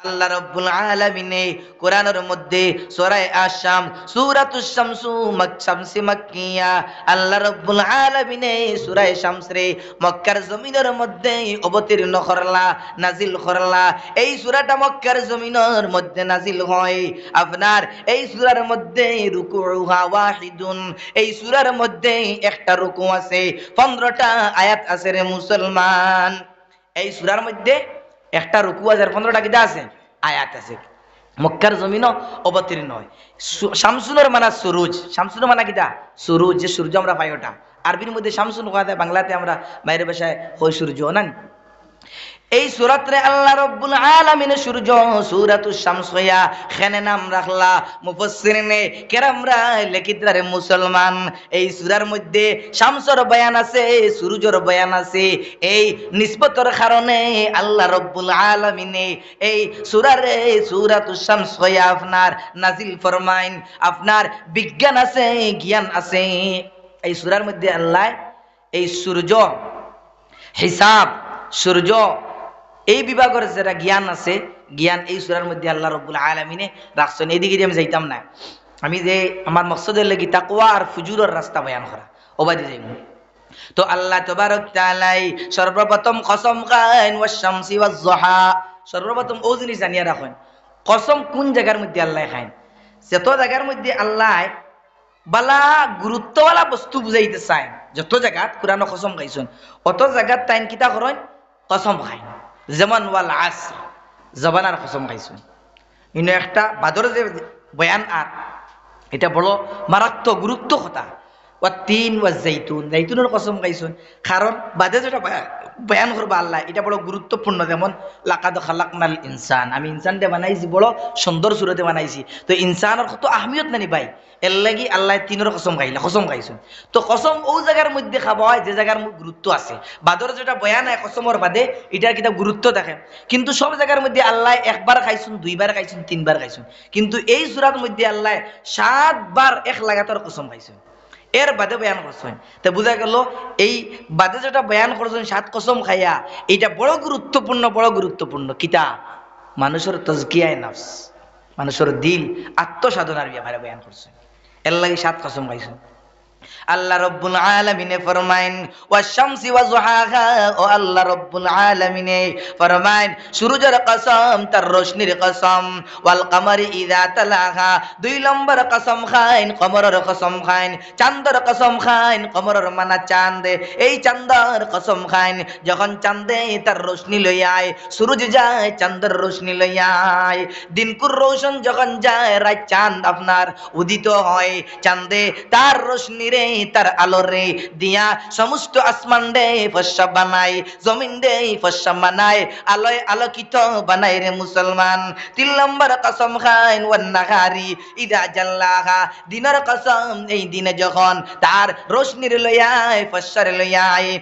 আল্লাহ রাব্বুল আলামিন কোরআনের মধ্যে সূরা আশ-শাম সূরাতুশ শামসু শামসি মাক্কিয়া আল্লাহ রাব্বুল আলামিন সূরা শামস রে মক্কার জমিনের মধ্যে অবতীর্ণ করলা নাজিল করলা। এই সূরাটা মক্কার জমিনের মধ্যে নাজিল হয়। আপনার এই সূরার মধ্যে রুকুউহা ওয়াহিদুন, এই সূরার মধ্যে একটা রুকু আছে, 15টা আয়াত আছে রে মুসলমান। এই সূরার মধ্যে একটা রুকু আছে আর 15টা কিতা আছে আয়াত আছে। মক্কার জমিনও অবতীর্ণ হয়। শামসুনের মানা সুরুজ, শামসুনের মানা কিতা সুরুজ, যে সূর্য আমরা পাই ওটা। আরবির মধ্যে শামসুন কথা, বাংলাতে আমরা বাইরের ভাষায় হয় সূর্য না। এই সূরাতে আল্লাহ রাব্বুল আলামিন সূর্য সূরাতুশ শামস হইয়া খানে নাম রাখলা মুফাসসিরিনে কেরামরা লিখিতরা মুসলমান। এই সূরার মধ্যে শামসর বয়ান আছে, সূর্যের বয়ান আছে। এই নিসবতের কারণে আল্লাহ রাব্বুল আলামিন এই সূরারে সূরাতুশ শামস হইয়া আপনার নাজিল ফরমাইন। আপনার বিজ্ঞান আছে, জ্ঞান আছে। এই সূরার মধ্যে আল্লাহ এই সূর্য হিসাব, সূর্য এই বিভাগের যেটা জ্ঞান আছে, জ্ঞান এই সূরার মধ্যে আল্লাহ রাব্বুল আলামিনে রাখছেন। এদিকে আমি যাইতাম না, আমি যে আমার মকসদের লাগি তাকওয়া আর ফুজুরের রাস্তা বয়ান করা ওবাদি যাইব। তো আল্লাহ তাবারক তাআলা সর্বপ্রথম কসম খান ওয়াস শামসি ওয়াজ যুহা। সর্বপ্রথম ও জিনিস জানিয়া রাখেন কসম কোন জায়গার মধ্যে আল্লাহ খান। যত জায়গার মধ্যে আল্লাহ বালা গুরুত্বওয়ালা বস্তু বুঝাইতে চায়, যত জায়গাত কোরআন কসম খাইছেন অত জায়গাত তাইন কিতা করেন কসম খাই। যেমন ওয়াল আসর, জবানার কসম খাইছেন। ইনো একটা বাদর যে বয়ান আর এটা বড় মারাত্মক গুরুত্ব কথা। ওয়া তিন ওয়া জাইতুন, জাইতুনের কসম খাইছেন কারণ বাদে যেটা বয়ান করবা আল্লাহ এটা বড় গুরুত্বপূর্ণ। যেমন লাকাদ খালাকনাল ইনসান, আমি ইনসানটা বানাইছি বড় সুন্দর সুরতে বানাইছি। তো ইনসানের কত আহমিয়ত নানি ভাই, এর লাগি আল্লাহ তিনের কসম খাইলা, কসম খাইছেন। তো কসম ও জায়গার মধ্যে খাওয়া হয় যে জায়গার গুরুত্ব আছে। বাদর যেটা বয়ান হয় কসমর বাদে এটার কিতা গুরুত্ব দেখে। কিন্তু সব জায়গার মধ্যে আল্লাহ একবার খাইছেন, দুইবার খাইছেন, তিনবার খাইছেন। কিন্তু এই সূরার মধ্যে আল্লাহ 7 বার এক লাগাতার কসম খাইছেন, এর বাদে বয়ান করছেন। তা বোঝা গেল এই বাদে যেটা বয়ান করছেন 7 কসম খাইয়া, এটা বড় গুরুত্বপূর্ণ, বড় গুরুত্বপূর্ণ। কিতা মানুষের তাজকিয়ায়ে নফস, মানুষের দিল আত্মসাধনার ব্যাপারে বয়ান করছেন। এর লাগি 7 কসম খাইছেন। আল্লাহ রাব্বুল আলামিন ফরমাইন ওয়াশ শামসি ওয়া যুহাহা, ও আল্লাহ রাব্বুল আলামিন ফরমাইন সূরজের কসম, তার রোশনির কসম। ওয়াল কমারি ইযা তালাহা, 2 নম্বর কসম খাইন কমরের কসম খাইন। চাঁদের কসম খাইন, কমরের মানা চাঁদ, এই চাঁদের কসম খাইন। যখন চাঁদে তার রোশনি লইয়ায়, সূরজ যায় চাঁদের রোশনি লইয়ায়। দিনকুর রোশন যখন যায়, রাত চাঁদ আপনার উদিত হয়। চাঁদে তার রোশনি রে, তার আলো রে দিয়া সমস্ত আসমান রে ফর্সা বানায়, জমিন রে ফর্সা বানায়, আলোয় আলোকিত বানায় রে মুসলমান। 3 নম্বর কসম খাইন ওয়ান নাহারি ইদা জাল্লাহা, দিনের কসম, এই দিনে যখন তার রোশনির লইয়ায় ফর্সার লইয়ায়।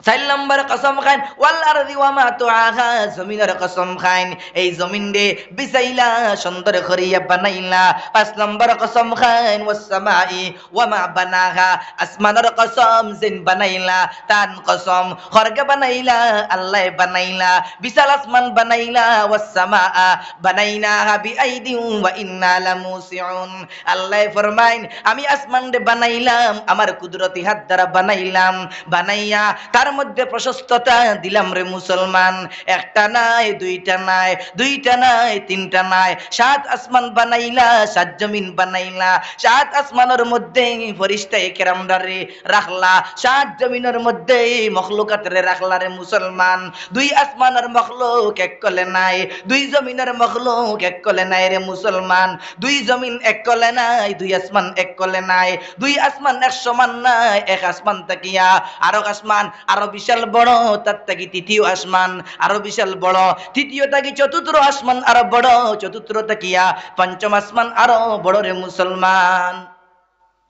4 নম্বর কসম খাইন ওয়াল আরদি ওয়া মা তুআহা, জমিনের কসম খাইন, এই জমিন রে বিছাইলা সুন্দর করিয়া বানাইলা। 5 নম্বর কসম খাইন ওয়াস সামাই ওয়া মা বানাহা, আসমানের কসম জিন বানাইলা, তান কসম খরগে বানাইলা, আল্লাহ বানাইলা, বিশাল আসমান বানাইলা। ওয়াস সামাআ বানাইনাহা বিআইদি ওয়া ইন্না লামুসিউন, আল্লাহ ফরমাইন আমি আসমান রে বানাইলাম আমার কুদরতি হাত দ্বারা বানাইলাম, বানাইয়া তার মধ্যে প্রশস্ততা দিলাম রে মুসলমান। একটা নাই, দুইটা নাই, দুইটা নাই, তিনটা নাই, 7 আসমান বানাইলা, 7 জমিন বানাইলা। 7 আসমানের মধ্যে ফেরেশতায়ে কেরামরা রে রাখলা, 7 জমিনের মধ্যে মখলুকাত রে রাখলা রে মুসলমান। 2 আসমানের মখলুক এক কলে নাই, 2 জমিনের মখলুক এক কলে নাই রে মুসলমান। 2 জমিন এক কলে নাই, 2 আসমান এক কলে নাই, 2 আসমান এক সমান নাই। এক আসমান তাকিয়া আরো আসমান আরো বিশাল বড়, তার থেকে তৃতীয় আসমান আরো বিশাল বড়, তৃতীয় থেকে চতুর্থ আসমান আরো বড়, চতুর্থ তাকিয়া পঞ্চম আসমান আরো বড় রে মুসলমান।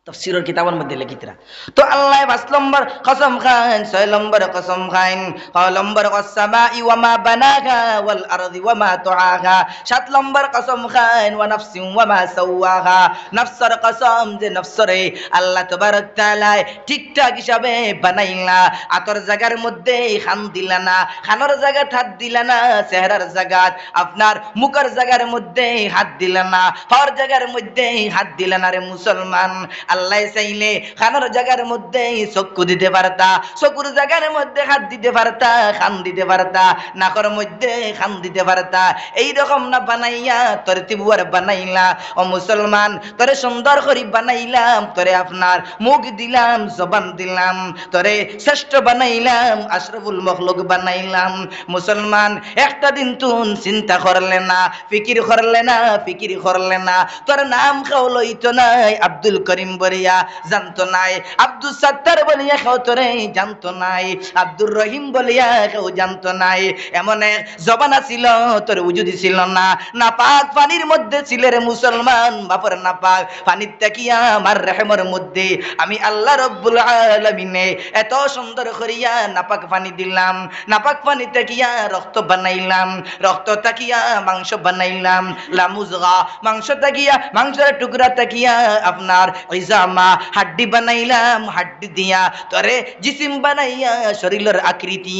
তফসিরের কিতাবের মধ্যে লিখিতরা। তো আল্লাহ ৫ নম্বর কসম খান, ৬ নম্বর কসম খান, ৬ নম্বর ওয়াসসামাই ওয়া মা বানাহা ওয়াল আরদি ওয়া মা তুআহা, ৭ নম্বর কসম খান ওয়া নাফসিন ওয়া মা সাওয়াহা, নফসের কসম যে নফসরে আল্লাহ তাবারক তাআলা ঠিকঠাক হিসাবে বানাইলা, আতর জায়গার মধ্যে খান দিলা না, খানোর জায়গা হাত দিলা না, চেহারার জায়গা আপনার মুখের জায়গার মধ্যে হাত দিলা না, হর জায়গার মধ্যে হাত দিলা না রে মুসলমান। আল্লাহ চাইলে খানোর জায়গার মধ্যে চক্ষু দিতে পারতা, চকুর জায়গার মধ্যে হাত দিতে পারতা, খান দিতে পারতা, নাকর মধ্যে খান দিতে পারতা। এইরকম না বানাইয়া তোরে তিবুয়ার বানাইলা। ও মুসলমান, তোরে সুন্দর করে বানাইলাম, তোরে আপনার মুখ দিলাম, জবান দিলাম, তোরে শ্রেষ্ঠ বানাইলাম, আশরাফুল মখলুক বানাইলাম। মুসলমান, একটা দিন তুন চিন্তা করলে না, ফিকির করলে না, ফিকির করলে না, তোর নাম খাও লইতো নাই আব্দুল করিম বলিয়া, জানতো নাই আব্দুল সাত্তার বলিয়া খাও তোরে জানতো নাই, আব্দুর রহিম বলিয়া খাও জানতো নাই। এমন এক জবানা ছিল তোর উজুদি ছিল না, নাপাক পানির মধ্যে ছিল রে মুসলমান। বাপর নাপাক পানির তাকিয়া আমার রহমের মধ্যে আমি আল্লাহ রব্বুল আলামিনে এত সুন্দর করিয়া নাপাক পানি দিলাম, নাপাক পানি তাকিয়া রক্ত বানাইলাম, রক্ত তাকিয়া মাংস বানাইলাম, লামুজগা মাংস তাকিয়া মাংসের টুকরা তাকিয়া আপনার ইজামা হাড্ডি বানাইলাম, হাড্ডি দিয়া তোরে জিসিম বানাইয়া শরীরের আকৃতি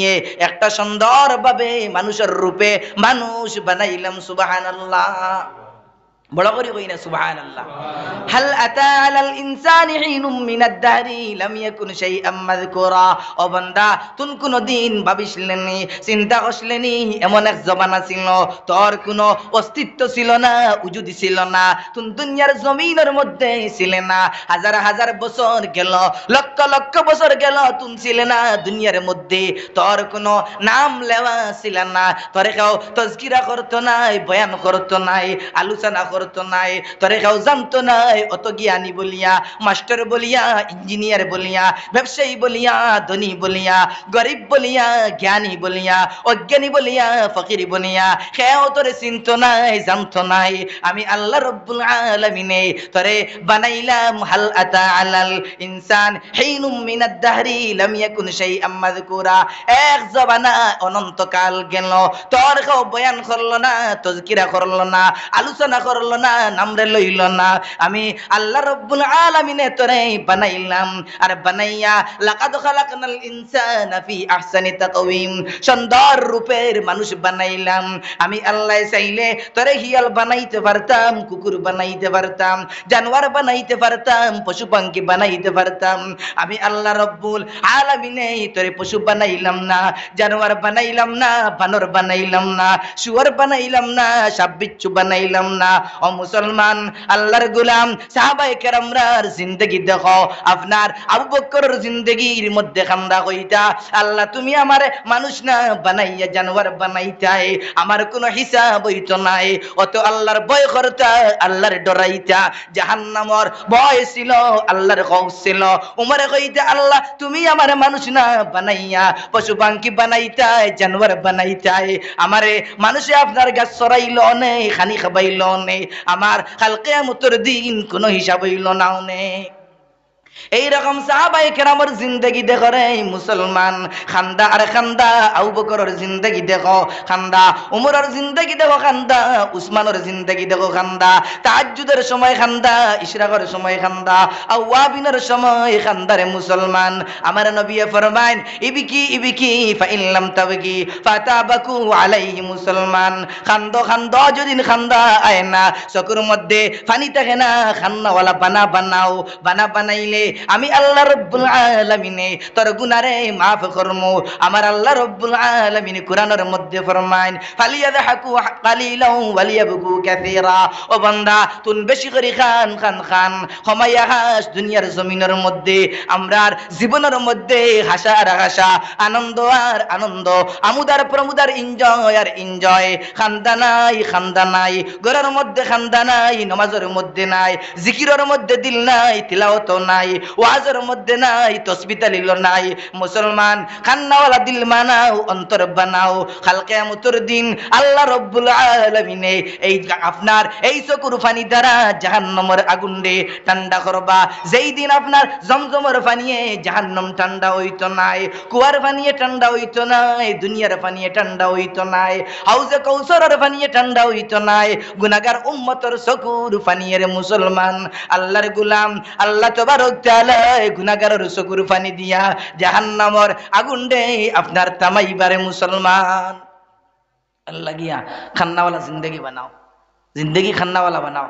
একটা সুন্দর ভাবে মানুষের রূপে মানুষ বানাইলাম। সুবহানাল্লাহ, বড় করে কই না সুবহানাল্লাহ। হাল আতা আলাল ইনসানি হিনুম মিনাদ দাহরি লাম ইয়াকুন শাইআম মাযকুরা। ও বান্দা, তুন কোনদিন ভাবিসলেনি, চিন্তা করলেনি এমন এক জমানা ছিল তোর কোনো অস্তিত্ব ছিল না, উজুদি ছিল না, তুন দুনিয়ার জমিনের মধ্যে ছিলে না, হাজার হাজার বছর গেল, লক্ষ লক্ষ বছর গেল, তুন ছিলে না দুনিয়ার মধ্যে, তোর কোনো নাম লেওয়া ছিল না, তোরে কেউ তজকিরা করতো নাই, বয়ান করতো নাই, আলোচনা করতো নাই, তোরে কেউ জানতো নাই। অত জ্ঞানী বলিয়া, মাস্টার বলিয়া, ইঞ্জিনিয়ার বলিয়া, ব্যবসায়ী বলিয়া, ধনী বলিয়া, গরিব বলিয়া, জ্ঞানী বলিয়া, অজ্ঞানী বলিয়া, ফকির বলিয়া কেউ তোরে চিনতো নাই, জানতো নাই। আমি আল্লাহ রব্বুল আলামিনে তোরে বানাইলাম। হাল আতা আলাল ইনসান হিনুম মিনাদ দাহরি লাম ইয়াকুন শাইআম মাযকুরা। এক জবানা অনন্তকাল গেল, তোর কেউ বয়ান করলো না, তজকিরা করলো না, আলোচনা করলো না, নামরে লইল না। আমি আল্লাহ রব্বুল আলামিনে তোরে বানাইলাম, আর বানাইয়া লাকাদ খালাকনাল ইনসানা ফি আহসানি তাকওয়িম, সুন্দর রূপের মানুষ বানাইলাম। আমি আল্লাহ চাইলে তোরে হিয়াল বানাইতে পারতাম, কুকুর বানাইতে পারতাম, জানোয়ার বানাইতে পারতাম, পশু পাখি বানাইতে পারতাম। আমি আল্লাহ রব্বুল আলামিনে তোরে পশু বানাইলাম না, জানোয়ার বানাইলাম না, বানর বানাইলাম না, শুয়োর বানাইলাম না, সাপ বিচ্ছু বানাইলাম না। ও মুসলমান, আল্লাহর গোলাম সাহাবায়ে কেরামরার জিন্দেগি দেখো, আপনার আবু বকরের জিন্দেগির মধ্যে খান্দা কইতা, আল্লাহ তুমি আমারে মানুষ না বানাইয়া জানোয়ার বানাইতাই, আমার কোনো হিসাব হইতো নাই। অত আল্লাহর ভয় করতা, আল্লাহর ডরাইতা, জাহান্নামর ভয় ছিল, আল্লাহর খৌফ ছিল। উমরে কইতা, আল্লাহ তুমি আমারে মানুষ না বানাইয়া পশু পাখি বানাইতাই, জানোয়ার বানাইতাই, আমারে মানুষে আপনার গাছ চড়াইল নেই, খানি খাবাইল নেই, আমার কাল কিয়ামতের দিন কোনো হিসাব হইল নাও নেই। এইরকম সাহাবায়ে কেরামের জিন্দেগি দেখো রে মুসলমান, খান্দা আর খান্দা। আবু বকরের জিন্দেগি দেখো খান্দা, উমরের জিন্দেগি দেখো খান্দা, উসমানের জিন্দেগি দেখো খান্দা, তাহাজ্জুদের সময় খান্দা, ইশরাকের সময় খান্দা, আওয়াবিনের সময় খান্দা রে মুসলমান। আমার নবী ফরমায়েন, ইবিকি ইবিকি ফাইন লাম তাবকি ফাতাবাকু আলাইহি। মুসলমান, খান্দো খান্দো, যদি খান্দা আয় না, চকুর মধ্যে পানি থাকে না, খান্নাওয়ালা বানা বানাও, বানা বানাইলে আমি আল্লাহ রব্বুল আলামিনে তোর গুনারে মাফ করমু। আমার আল্লাহ রব্বুল আলামিন কুরআনের মধ্যে ফরমায়েন, ফালিয়াযহাকু কালিলাও ওয়ালিয়াবকু কাসীরা। ও বান্দা, তুই বেশি করে খান খান খান, ক্ষমাইয়া হাস। দুনিয়ার জমিনের মধ্যে আমরার জীবনের মধ্যে হাসা আর হাসা, আনন্দ আর আনন্দ, আমুদার প্রমুদার এনজয় আর এনজয়। খান্দা নাই, খান্দা নাই, ঘরের মধ্যে খান্দা নাই, নামাজের মধ্যে নাই, জিকিরের মধ্যে দিল নাই, তিলাওয়াত নাই, ওয়াজের মধ্যে নাই, তসবিহ তাহলিল নাই। মুসলমান খান্নাওয়ালা দিল বানাও, অন্তর বানাও। কাল কিয়ামতের দিন আল্লাহ রব্বুল আলামিনে এই আপনার এই চকুর পানি দ্বারা জাহান্নামের আগুন রে ঠান্ডা করবা। যেই দিন আপনার জমজমের পানিয়ে জাহান্নাম ঠান্ডা হইতো নাই, কুয়ার পানিয়ে ঠান্ডা হইতো নাই, দুনিয়ার পানিয়ে ঠান্ডা হইতো নাই, হাউজে কৌসরের পানিয়ে ঠান্ডা হইতো নাই, গুনাহগার উম্মতের চকুর পানিয়ে রে মুসলমান আল্লাহর গোলাম আল্লাহ তাবারক তাআলা গুনাহগারের চকুর পানি দিয়া জাহান্নামের আগুন রে আপনার তামাইবারে মুসলমান। আল্লাহ গিয়া খান্নাওয়ালা জিন্দেগি বানাও, জিন্দেগি খান্নাওয়ালা বানাও।